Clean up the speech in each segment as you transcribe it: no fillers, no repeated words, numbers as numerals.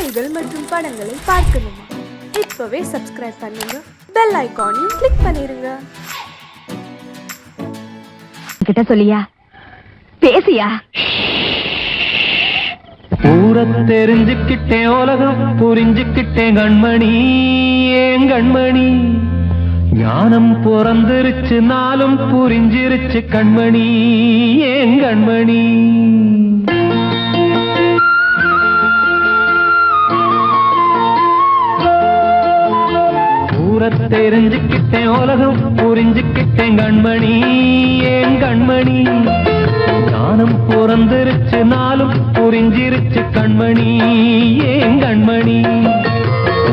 காணொளிகள் மற்றும் படங்களை பார்க்கணுமா? இப்பவே சப்ஸ்கிரைப் பண்ணுங்க, பெல் ஐகானையும் கிளிக் பண்ணிருங்க. கிட்ட சொல்லியா பேசியா? ஊரை தெரிஞ்சுக்கிட்டேன், உலகம் புரிஞ்சுக்கிட்டேன் கண்மணி, ஏன் கண்மணி. ஞானம் பிறந்திருச்சு, நாளும் புரிஞ்சிருச்சு கண்மணி, ஏன் கண்மணி. ஊரை தெரிஞ்சுக்கிட்டேன், உலகம் புரிஞ்சுக்கிட்டேன் கண்மணி, ஏன் கண்மணி. ஞானம் பிறந்திருச்சு, நாளும் புரிஞ்சிருச்சு கண்மணி, ஏன் கண்மணி.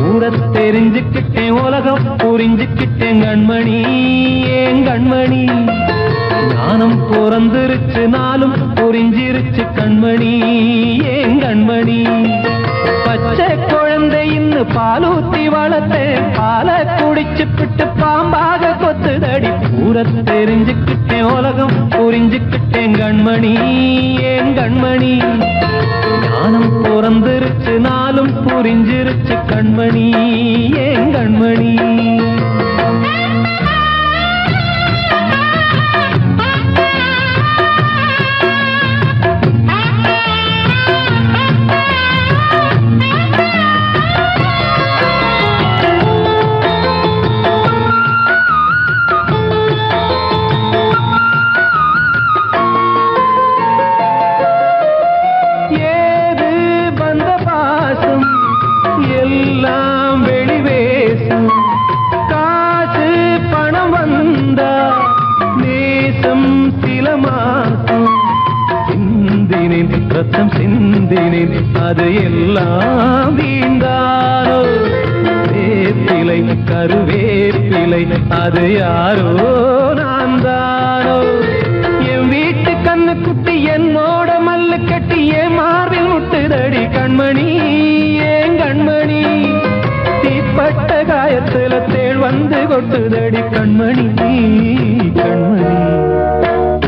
ஊரை தெரிஞ்சுக்கிட்டேன், உலகம் புரிஞ்சுக்கிட்டேன் கண்மணி, ஏன் கண்மணி. ஞானம் பிறந்திருச்சு, நாளும் புரிஞ்சிருச்சு கண்மணி, ஏன் கண்மணி. பச்சை குழந்தைன்னு பாலூத்தி வளர்த்தேன், பாலை குடிச்சுப்பிட்டு பாம்பாக கொத்துதடி. ஊரை தெரிஞ்சுக்கிட்டேன், உலகம் புரிஞ்சுக்கிட்டேன் கண்மணி, ஏன் கண்மணி. ஞானம் பிறந்திருச்சு, நாளும் புரிஞ்சிருச்சு கண்மணி, ஏன் கண்மணி. எல்லாம் வெளிவேசும், காசு பணம் வந்தா நேசம் சில மாசம். சிந்தினேன் ரத்தம் சிந்தினேன், அது எல்லாம் வீண்டாரோ. வேப்பிலை கருவேப்பிலை, அது யாரோ நான் தானோ. என் வீட்டு கண்ணு குட்டி என்னோட மல்லு கட்டி என் மார்பில் முட்டுதடி கண்மணி, ஏன் கண்மணி. தீப்பட்ட காயத்துல தேள் வந்து கொட்டுதடி கண்மணி, கண்மணி.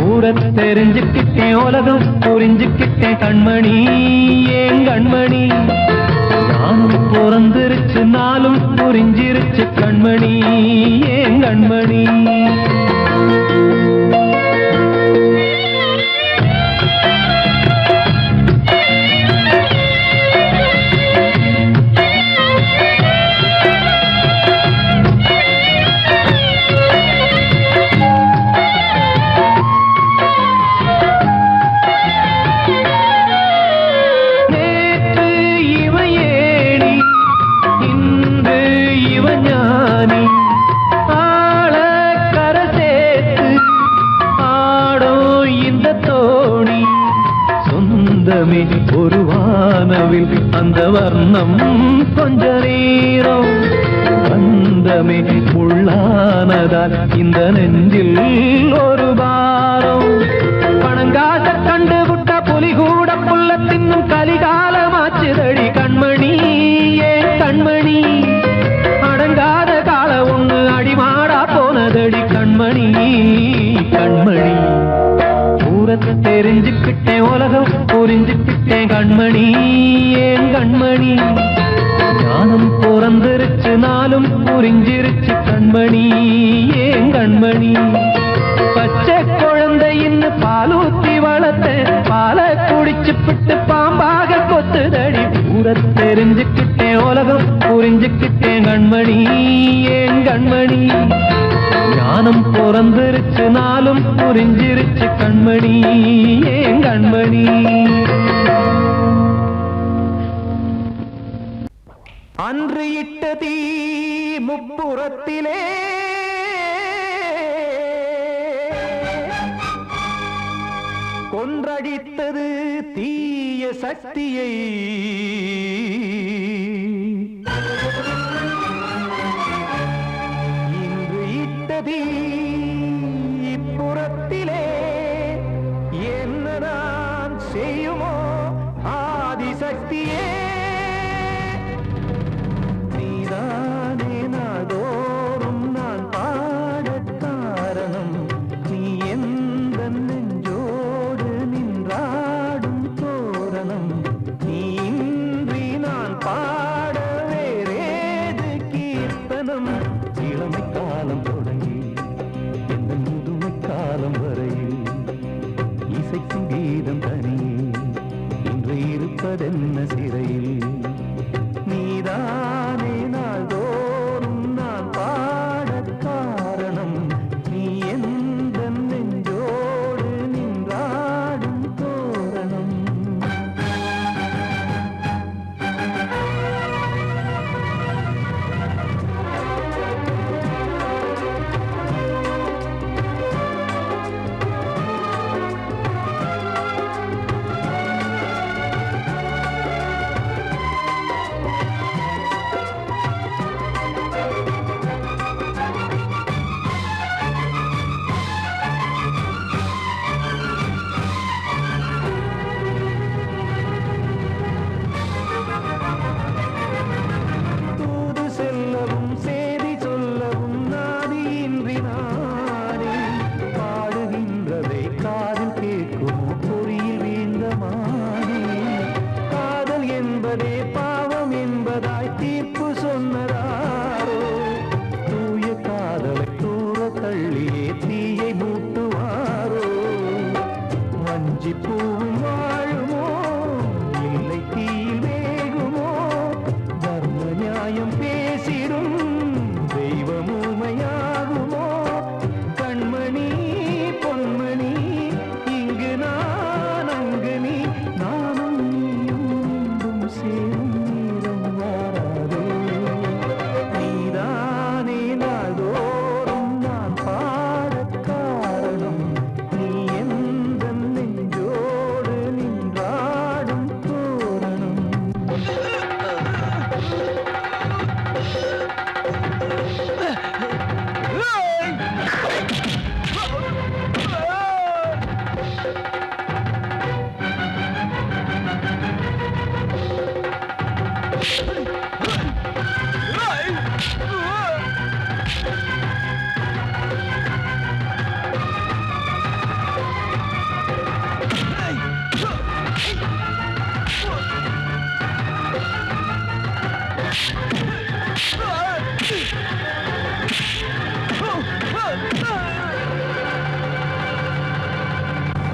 ஊரை தெரிஞ்சுக்கிட்டேன், உலகம் புரிஞ்சுக்கிட்டேன் கண்மணி, ஏன் கண்மணி. நானும் பிறந்திருச்சு, நாளும் புரிஞ்சிருச்சு கண்மணி, ஏன் கண்மணி. ஒரு வானவில் அந்த வர்ணம் கொஞ்ச நேரம் வந்தமே உள்ளானதால் இந்த நெஞ்சில் ஒரு பாரம். பணங்காச கண்டு விட்ட புலி கூட புல்ல தின்னும் கலிகாலமாச்சுதடி கண்மணி, ஏன் கண்மணி. அடங்காத கால ஒண்ணு அடிமாடா போனதடி கண்மணி, கண்மணி. ஊரை தெரிஞ்சுக்கிட்டேன், உலகம் புரிஞ்சுக்கிட்டேன் கண்மணி, ஏன் கண்மணி. ஞானம் பிறந்திருச்சு, நாளும் புரிஞ்சிருச்சு கண்மணி, ஏன் கண்மணி. பச்சை குழந்தைன்னு பாலூத்தி வளர்த்தேன், பாலை குடிச்சுப்பிட்டு பாம்பாக கொத்துதடி. ஊரை தெரிஞ்சுக்கிட்டேன், உலகம் புரிஞ்சுக்கிட்டேன் கண்மணி, ஏன் கண்மணி. ஞானம் பிறந்திருச்சு, நாளும் புரிஞ்சிருச்சு கண்மணி, ஏன் கண்மணி. அன்று இட்ட தீ முப்புறத்திலே கொன்றடித்தது தீய சக்தியை. இன்று இட்டதீ இப்புறத்திலே என்னதான் செய்யுமோ ஆதிசக்தியே. நீதானே நாள்தோறும் நான் பாட காரணம், நீ எந்த நெஞ்சோடு நின்றாடும் தோரணம். நீ இன்றி சிறையில் நீதானே நாள்தோறும் நான் பாடக் காரணம் நீ எந்த நெஞ்சோடு நின்றாடும் தோரணம் தூது செல்லவும் சேதி சொல்லவும் நாதியின்றி நானே பாடுகின்றதை காதில் கேட்குமோ பொறியில் வீழ்ந்த மானே காதல் என்பதே பாவம் என்பதாய் தீர்ப்பு சொன்னதாரோ தூய காதலை தூர தள்ளியே தீயை மூட்டுவாரோ வஞ்சி பூவும் வாழுமோ இல்லை தீயில் வேகுமோ தர்ம நியாயம் பேசிடும் தெய்வம் ஊமையாகுமோ கண்மணி பொன்மணி இங்கு நான் அங்கு நீ நானும் நீயும் மீண்டும் சேரும் நேரம் வாராதோ நீதானே நாள்தோறும் நான் பாடக் காரணம் நீ எந்த நெஞ்சோடு நின்றாடும் தோரணம்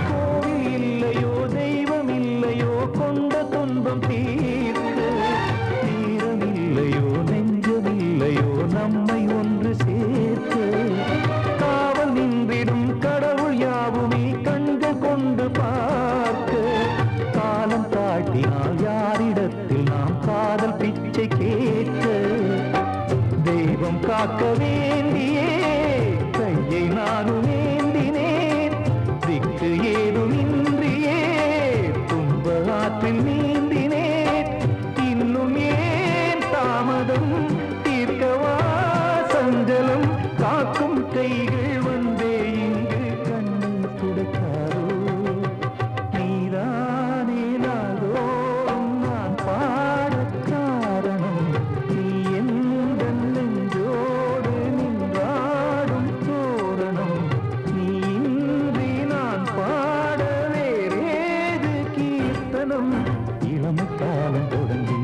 கோவில் இல்லையோ தெய்வம் இல்லையோ கொண்ட துன்பம் தீர்க்க நேரம் இல்லையோ நெஞ்சம் இல்லையோ நம்மை ஒன்று சேர்க்க காவல் நின்றிடும் கடவுள் யாவுமே கண்கள் கொண்டு பார்க்க காலம் காட்டினால் யாரிடத்தில் நாம் காதல் பிச்சை கேட்க தெய்வம் காக்க வேண்டியே கையை நானும் ஏந்தினேன் திக்கு ஏதும் இன்றியே துன்ப ஆற்றில் நீந்தினேன் இன்னும் ஏன் தாமதம் தீர்க்கவா சஞ்சலம் காக்கும் கைகள் வந்தே இங்கு கண்ணீர் துடைக்காதோ நீதானே நாள்தோறும் நான் பாடக் காரணம் நீ எந்த நெஞ்சோடு நின்றாடும் தோரணம் நீ இன்றி நான் பாட வேறேது கீர்த்தனம் இளமை காலம் தொடங்கி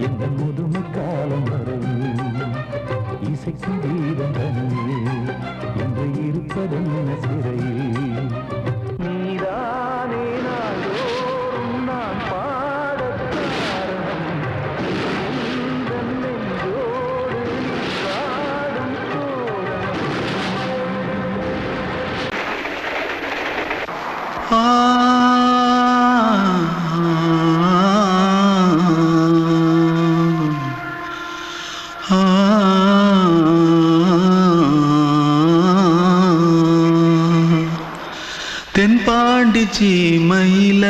எந்த முதுமை காலம் வரை இசைக்கும் கீதம் தனியே என்று இருப்பதென்ன சிறையில் நீதானே நாள்தோறும் நான் பாடக் காரணம் நீ எந்த நெஞ்சோடு நின்றாடும் தோரணம் தென்பாண்டி சீமையில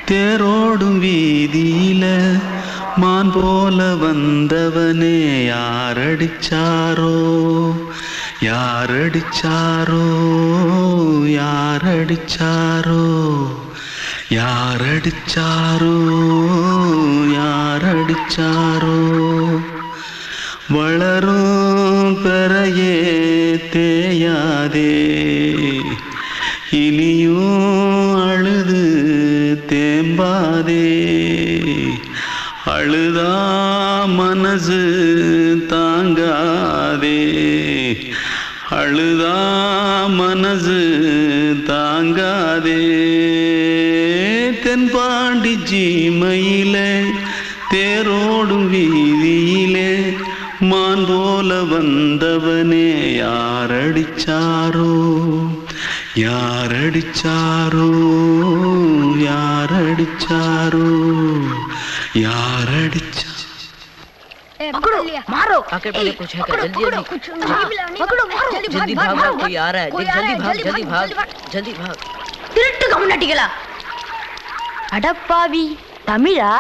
தேரோடும் வீதியில மான் போல வந்தவனே யாரடிச்சாரோ யாரடிச்சாரோ யாரடிச்சாரோ யாரடிச்சாரோ யாரடிச்சாரோ வளரும் பெறையே தேயாதே இனியும் அழுது தேம்பாதே அழுதா மனசு தாங்காதே அழுதா மனசு தாங்காதே தென்பாண்டி ஜீம சீமையிலே தேரோடும் வீதியிலே மான் போல வந்தவனே யாரடிச்சாரோ யாரடிச்சாரோ யாரடிச்சாரோ யாரடிச்சா मारो आके पहले कुछ है क्या जल्दी जल्दी जल्दी भाग भाग कोई आ रहा है देख जल्दी भाग जल्दी भाग திருட்டு கம்யூனிட்டிகளா அடப்பாவி தமிழா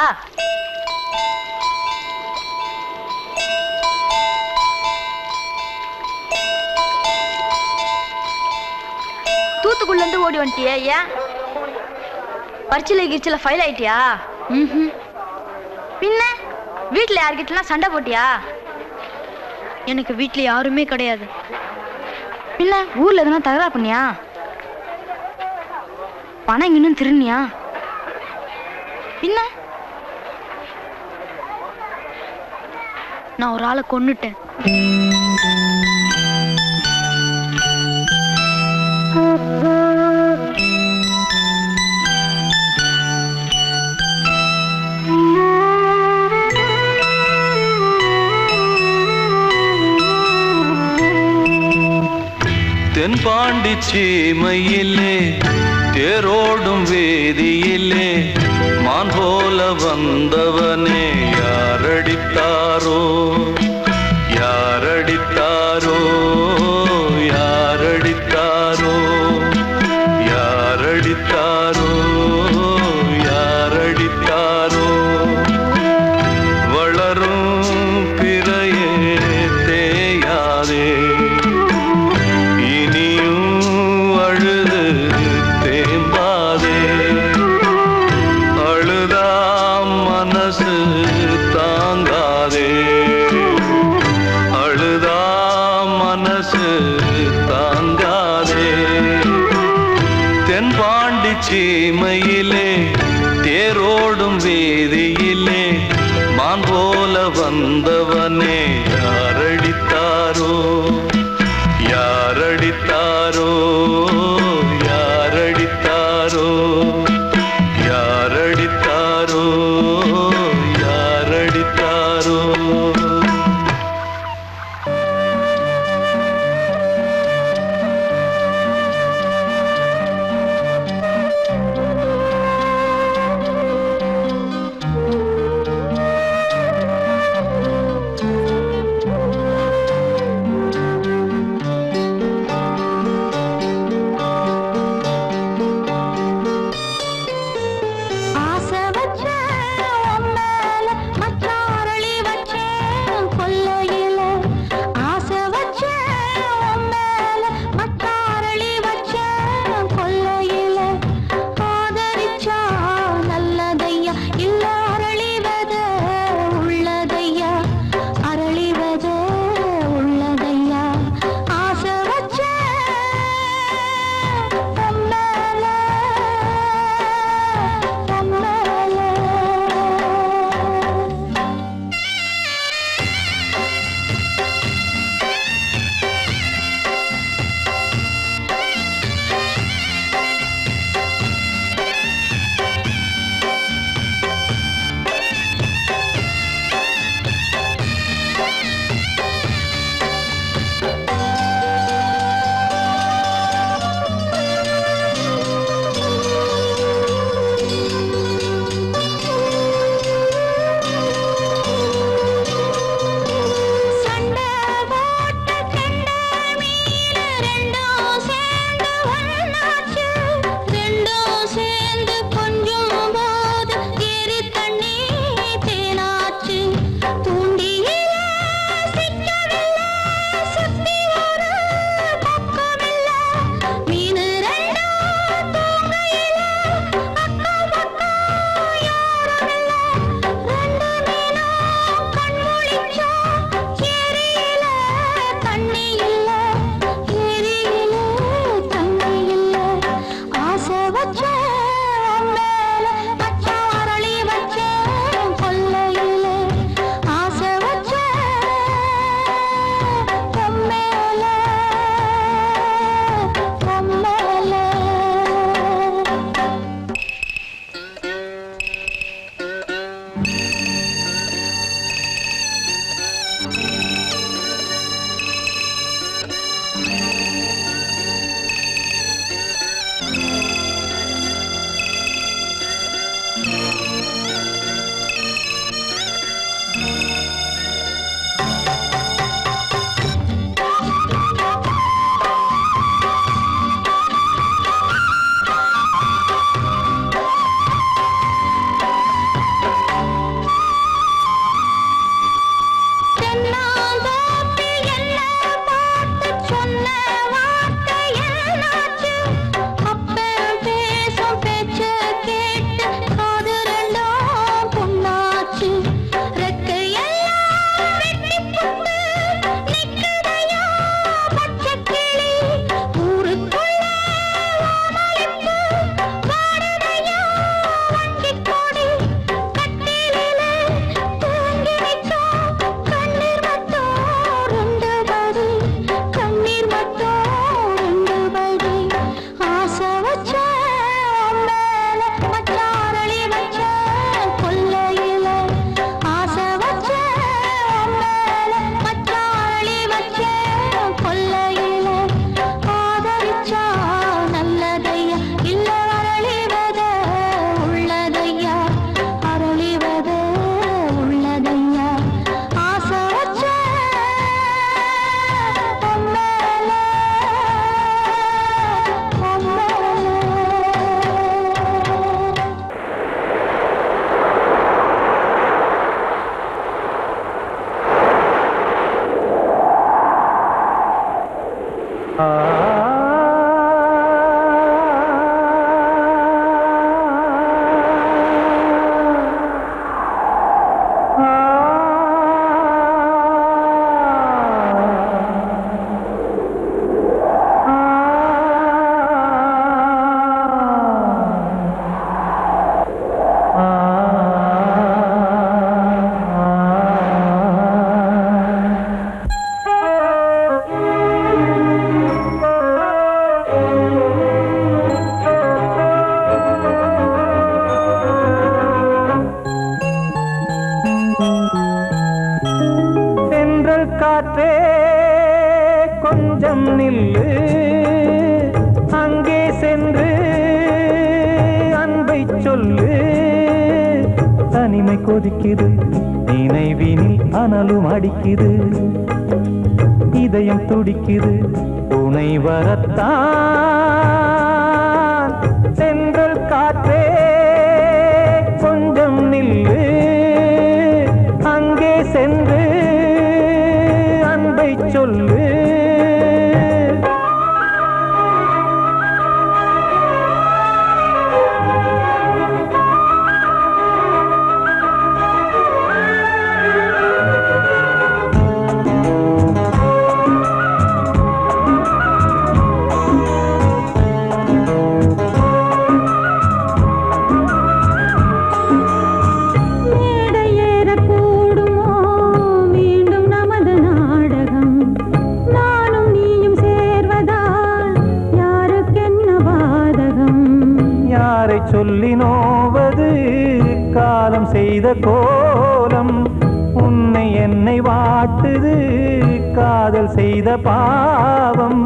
தூத்துக்குள்ள இருந்து ஓடி வந்துட்டியா ஏன் பரிச்சையில கிரிச்சில ஃபைல் ஆயிட்டியா பின்ன வீட்டுல யார்கிட்டலாம் சண்டை போட்டியா எனக்கு வீட்டுல யாருமே கிடையாது பின்ன ஊர்ல எதுனா தகராறு பண்ணியா பணம் இன்னும் திருநியா பின்ன நான் ஒரு ஆளை கொன்னுட்டேன் தென்பாண்டி சீமையிலே தேரோடும் வேதியிலே மான் போல வந்தவனே யாரடித்தாரோ யாரடித்தாரோ யாரடித்தாரோ யாரடித்தாரோ யாரடித்தாரோ வளரும் பிறையே தேயாதே சீமையிலே தேரோடும் வேதியிலே மான் போல வந்தவனே யாரடித்தாரோ யாரடித்தாரோ யாரடித்தாரோ யாரடித்தாரோ யாரடித்தாரோ காற்றே கொஞ்சம் நில்லு, அங்கே சென்று அன்பை சொல்லு. தனிமை கொதிக்குது, நினைவினில் அனலும் அடிக்குது, இதயம் துடிக்குது துணை வரத்தான். சென்றல் காற்றே கொஞ்சம் நில்லு, அங்கே சென்று அன்பை சொல்லு. சொல்லி நோவது காலம் செய்த கோலம், உன்னை என்னை வாட்டுது காதல் செய்த பாவம்.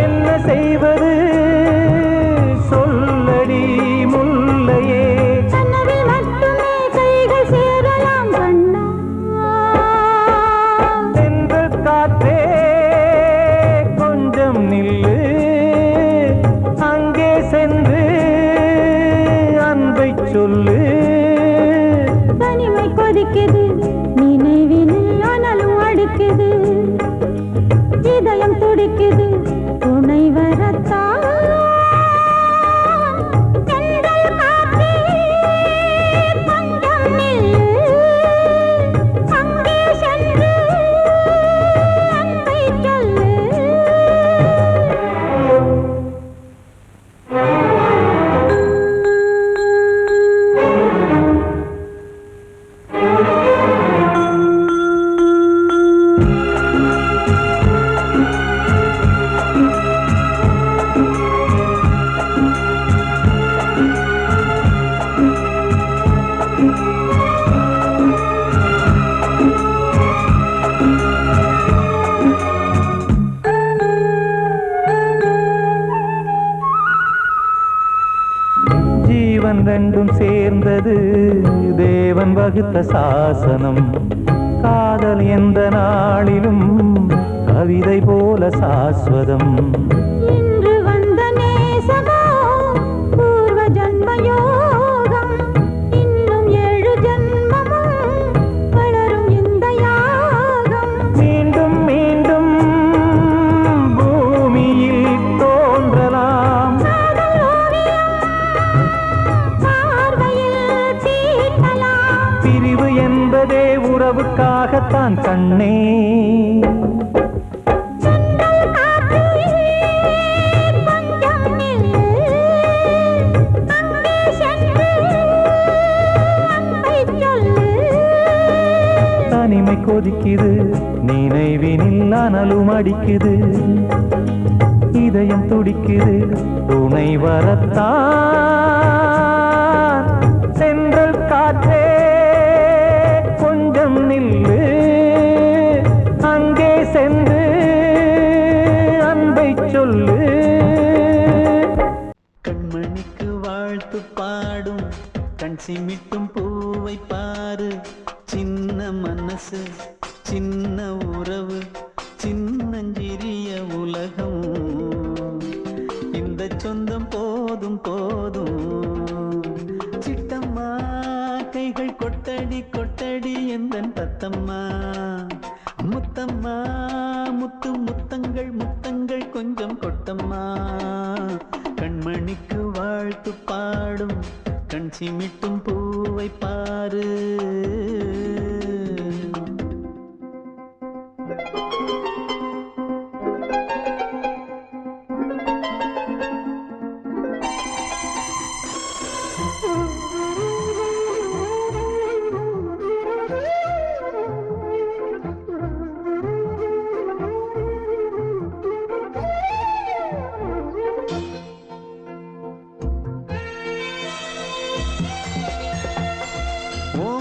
என்ன செய்வது சொல்லடி முல்லையே, சென்றல் காற்றே நில்லு, அங்கே சென்று அன்பை சொல்லு. தனிமை கொதிக்குது, நினைவினில் அனலும் அடிக்குது, இதயம் துடிக்குது துணை வரத்தான். ஜீவன் ரெண்டும் சேர்ந்தது தேவன் வகுத்த சாசனம். காதல் எந்த நாளிலும் கவிதை போல சாஸ்வதம். இன்று வந்த நேசமோ பூர்வ ஜன்ம யோகம், இன்னும் 7 ஜன்மமும் வளரும் இந்த யாகம். மீண்டும் மீண்டும் பூமியில் தோன்றலாம், பிரிவு என்பதே உறவுக்காகத்தான் கண்ணே. தனிமை கொதிக்குது, நினைவினில் அனலும் அடிக்குது, இதயம் துடிக்குது துணை வரத்தான். சென்றல் காற்றே கொஞ்சம் நில்லு, அங்கே சென்று அன்பை சொல்லு. கண்மணிக்கு வாழ்த்து பாடும் கண் சிமிட்டும் பூவை பாரு, சின்ன மனசு சின்ன உறவு சின்னஞ்சிறிய உலகம், இந்த சொந்தம் போதும் போதும். சிட்டம்மா கைகள் கொட்டடி கொட்டடி எந்தன் தத்த தத்தம்மா முத்தம்மா முத்து முத்தங்கள் முத்தங்கள் கொஞ்சம் கொட்டம்மா கண்மணிக்கு வாழ்த்து பாடும் கண் சிமிட்டும் பூவை பாரு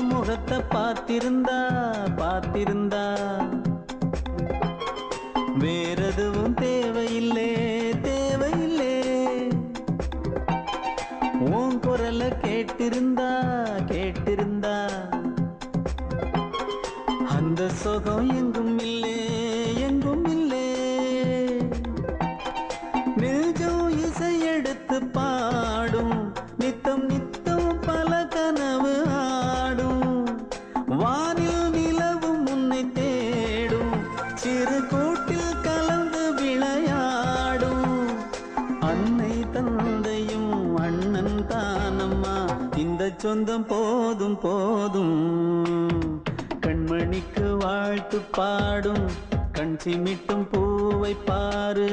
முகத்தை பார்த்திருந்தா பார்த்திருந்தா வேறெதுவும் தேவையில்லை தேவையில்லை உன் குரலை கேட்டிருந்தா கேட்டிருந்தா அந்த சுகம் எங்கும் இல்லை எங்கும் இல்லை நெஞ்சம் இசை எடுத்து பாடும் நித்தம் நித்தம் பல கனவு ஆடும் வானில் நிலவும் உன்னை தேடும் சிறு கூட்டில் கலந்து விளையாடும் அன்னை தந்தையும் அண்ணன் தானம்மா இந்த சொந்தம் போதும் போதும் கண்மணிக்கு வாழ்த்து பாடும் கண் சிமிட்டும் பூவை பாரு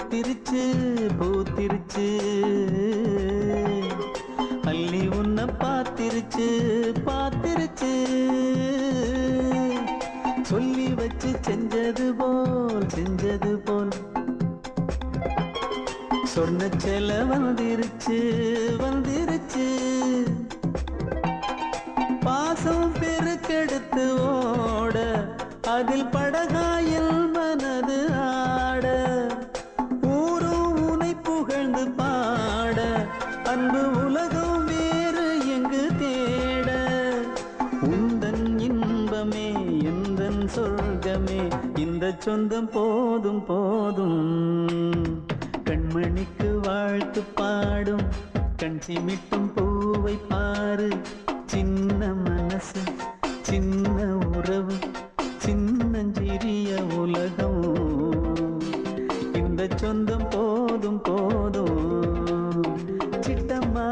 பூத்திருச்சு பூத்திருச்சு அள்ளி உன்னை பார்த்திருச்சு பார்த்திருச்சு சொல்லி வச்சு செஞ்சது போல் சொன்ன செல வந்துருச்சு வந்துருச்சு பாசம் பெருக்கெடுத்து ஓட அதில் படகாயில் மனது ஆட புகழ்ந்து பாட அன்பு உலகம் வேறு எங்கு தேட உந்தன் இன்பமே எந்தன் சொர்க்கமே இந்த சொந்தம் போதும் போதும் கண்மணிக்கு வாழ்த்து பாடும் கண் சிமிட்டும் பூவை பாரு சின்ன மனசு சின்ன உறவு சின்னஞ்சிறிய உலகம் இந்த சொந்தம் போதும் போதும் சிட்டம்மா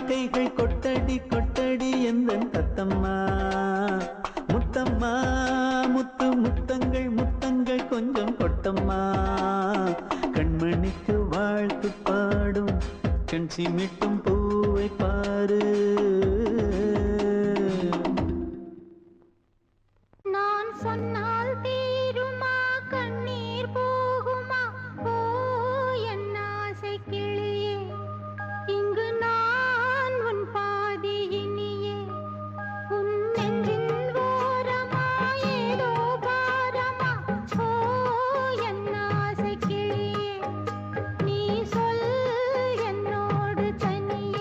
கைகள் கொட்டடி கொட்டடி எந்தன் தத்தம்மா முத்தம்மா முத்து முத்தங்கள் முத்தங்கள் கொஞ்சம் கொட்டம்மா கண்மணிக்கு வாழ்த்து பாடும் கண் சிமிட்டும் பூவை பாரு நான் சொன்னால் தீருமா கண்ணீர் போகுமா ஓ என் ஆசை கிளியே இங்கு நான் உன் பாதி இனியே உன் நெஞ்சின் ஓரமா ஏதோ பாரமா ஓ என் ஆசை கிளியே நீ சொல் என்னோடு தனியே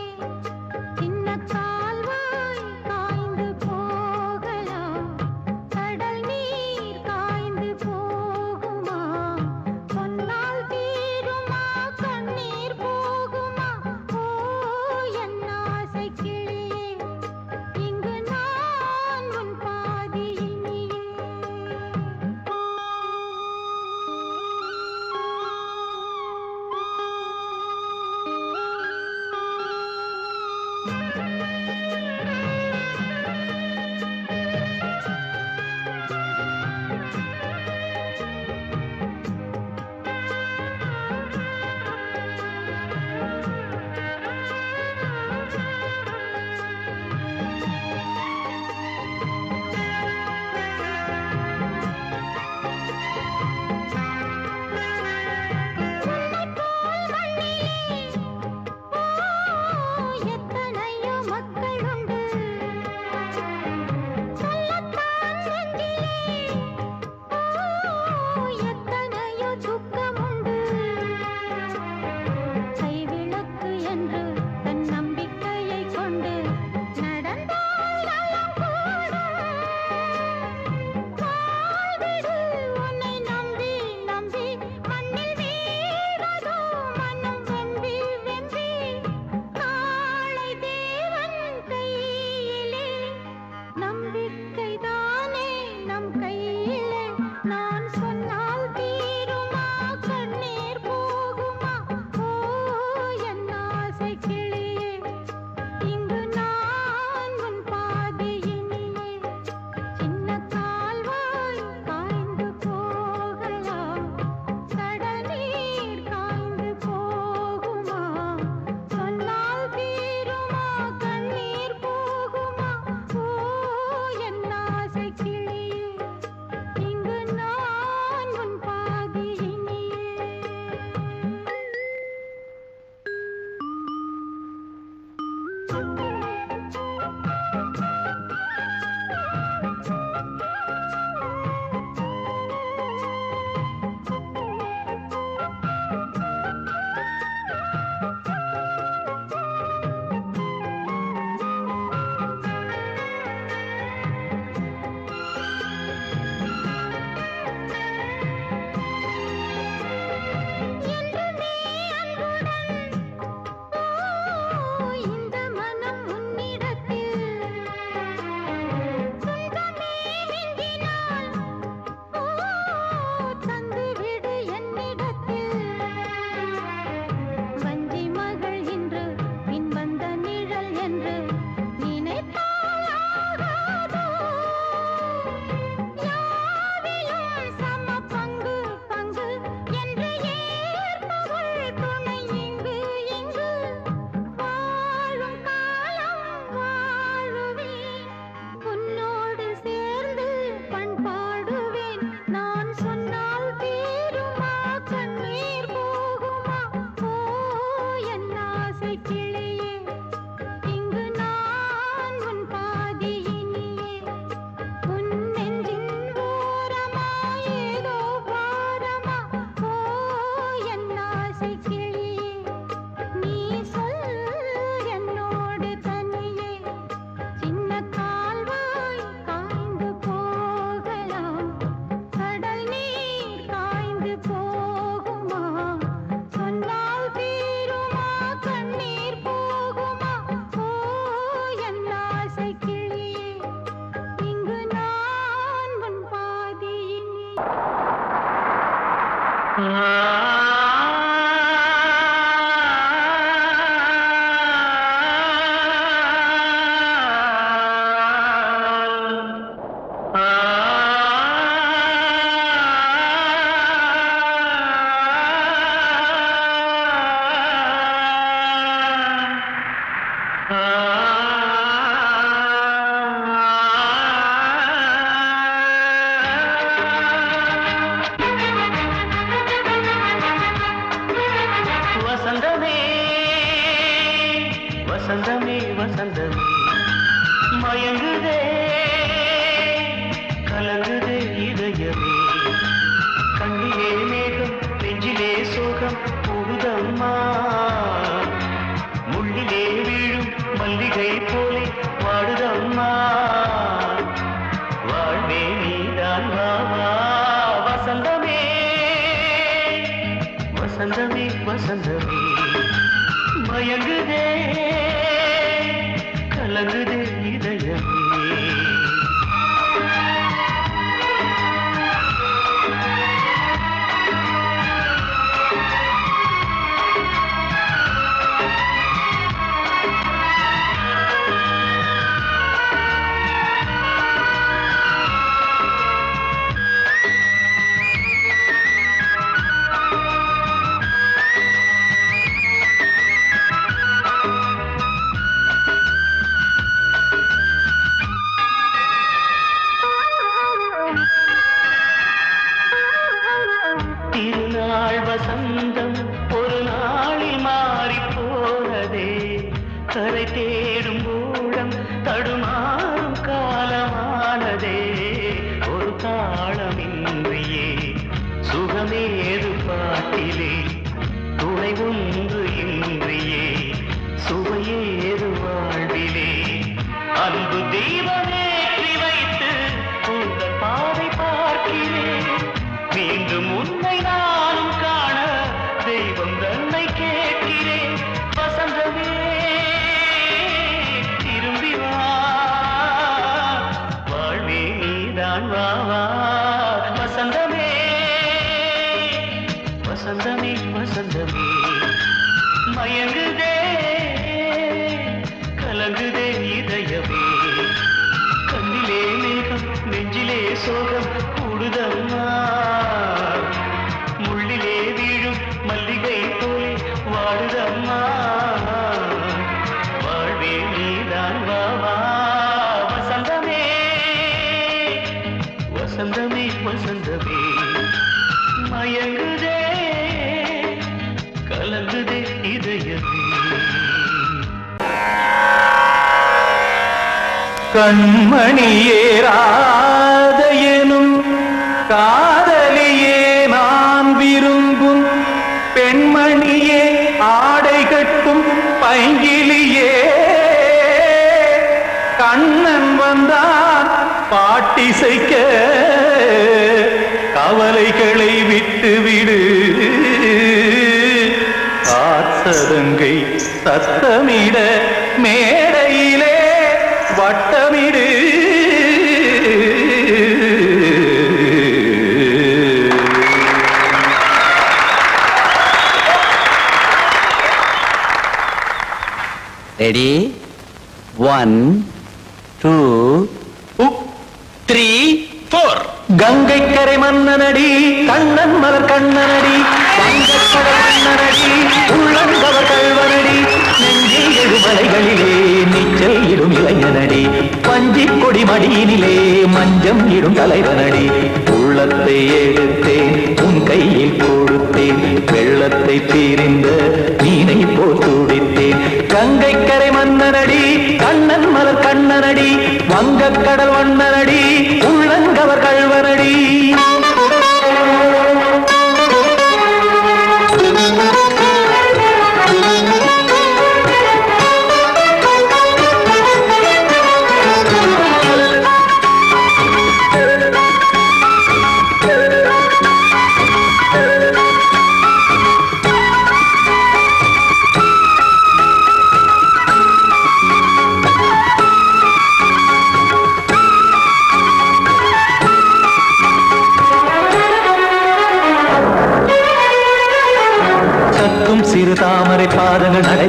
வசந்தமே வசந்தமே வசந்தமே மயங்குதே கலங்குதே இதயமே கண்ணிலே மேகம் நெஞ்சிலே சோகம் கூடுதம்மா முள்ளிலே வீழும் மல்லிகை போலே வாடுதம்மா வாழ்வே நீதான் வாவா வசந்தமே வசந்தமே வசந்தமே மயங்குதே கலங்குதே இதயமே திருநாள் வசந்தம் ஒரு நாளில் மாறி போனதே கரை தேடும் ஊழம் தடுமாறும் காலமானதே ஒரு தாளமின்றியே சுகமேது பாட்டிலே துணை ஒன்று இன்றியே சுவையேது வாழ்விலே அன்பு தெய்வமேற்றி வைத்து உங்கள் பாதை பார்க்கிறேன் மீண்டும் உன்னை நானும் காண தெய்வம் தன்னை கேட்கிறேன் வசந்தமே திரும்பி வா வாழ்வே நீதான் வா வா வசந்தமே வசந்தமே வசந்தமே மயங்குதே கலங்குதே இதயமே கண்ணிலே மேகம் நெஞ்சிலே சோகம் கூடுதம்மா முள்ளிலே வீழும் மல்லிகை போலே வாடுதம்மா வாழ்வே நீதான் வா வா வசந்தமே வசந்தமே வசந்தமே மயங்குதே கலங்குதே இதயமே கண்மணியேராத எனும் காதலியே நான் விரும்பும் பெண்மணியே ஆடை கட்டும் பைங்கிலியே கண்ணன் வந்தான் பாட்டிசைக்க கவலைகளை விட்டுவிடு காத்ததங்கை சத்தமிட மேடையிலே வட்டமிடு ரெடி 1 2 3 4 கங்கை கரை மன்னனடி கண்ணன் மலர் கண்ணனடி வங்கக்கடல் மன்னனடி உள்ளங்கவர் கல்வனடி நெஞ்சில் எழுமலைகளிலே நீச்சல் இடும் இளைஞனடி பஞ்சிக் கொடி மடியினிலே மஞ்சம் இடும் தலைவனடி உள்ளத்தை எடுத்தேன் உன் கையில் கொடுத்தேன் வெள்ளத்தை தீரிந்த மீனை போல் துடித்தேன் கங்கை கரை மன்னனடி கண்ணன் மலர் கண்ணனடி வங்கக்கடல் வண்ணனடி உள்ளங்கவர் கல்வனடி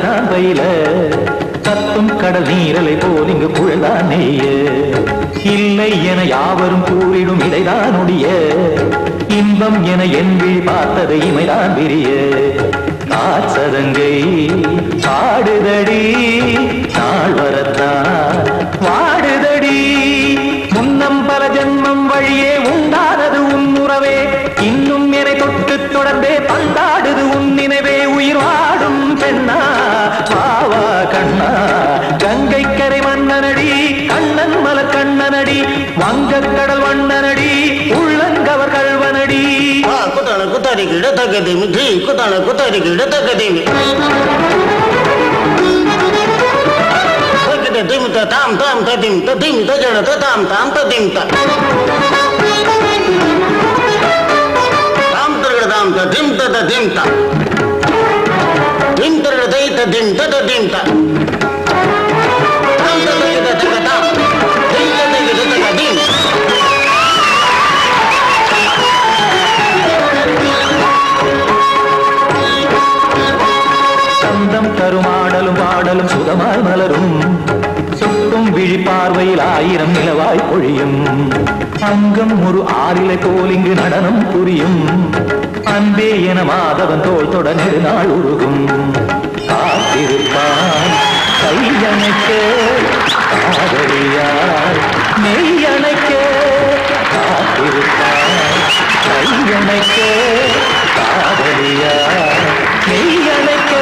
நான் பயில கத்தும் கடல் நீரலை போல் இங்கு புழல்தான் நெய்ய இல்லை என யாவரும் கூறிடும் இடைதான் உடைய இன்பம் என என் விழி பார்த்தது இமைதான் விரிய காற்சதங்கை பாடுதடி நாள் வரத்தான் வாடுதடி முன்னம் பல ஜென்மம் வழியே உண்டானது உன் உறவே இன்னும் என்னை தொட்டு தொடர்ந்தே பந்தாடுது உன் நினைவே உயிர் வாடும் பெண்ணா வாவா கண்ணா கங்கை கரை மன்னனடி கண்ணன் மலர் கண்ணனடி வங்கக் கடல் வண்ணனடி உள்ளங்கவர் கல்வனடி குத்தான குத்தாரிக்கு இடத்தக்கதேமி ஜி குத்தான குத்தாரிக்கு இடத்தக்கதேமி திமுக தாம் தாம் ததிம் ததிம் தஜன தாம் தாம் ததிம் தாம் தரகட தாம் ததிம் ததிம் திம் தரகட தை ததிம் ததிம் தாம் தரகட தகதாம் திம் தரகட தகதிம் சந்தம் தருமாடலும் பாடலும் சுகமாய் மலரும் சுட்டும் விழி பார்வையில் ஆயிரம் நிலவாய் பொழியும் அங்கம் ஒரு ஆறிலை போல் இங்கு நடனம் புரியும் அன்பே என மாதவன் தோள் தொட நெடுநாள் உருகும் காத்திருப்பான் கையணைக்க காதலியார் மெய்யணைக்க காத்திருப்பான் கையணைக்க காதலியார் மெய்யணைக்க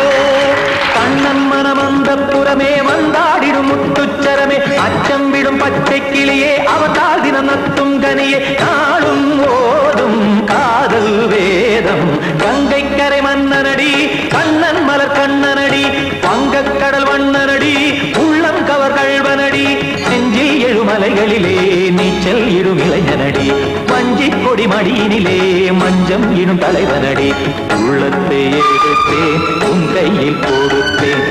கண்ணன் மனமந்த புறமே வந்தாடிடும் முத்துச்சரமே அச்சம் விடும் பச்சை கிளியே அவதால் தினம் நத்தும் கனியே நாளும் ஓதும் காதல் வேதம் கங்கை கரை மன்னனடி கண்ணன் மலர் கண்ணனடி வங்கக் கடல் வண்ணனடி உள்ளம் கவர் கல்வனடி நெஞ்சில் எழுமலைகளிலே நீச்சல் இடும் இளைஞனடி வஞ்சி கொடி மடியினிலே மஞ்சம் இடும் தலைவனடி உள்ளத்தை எடுத்தேன் உன் கையில் கொடுத்தேன்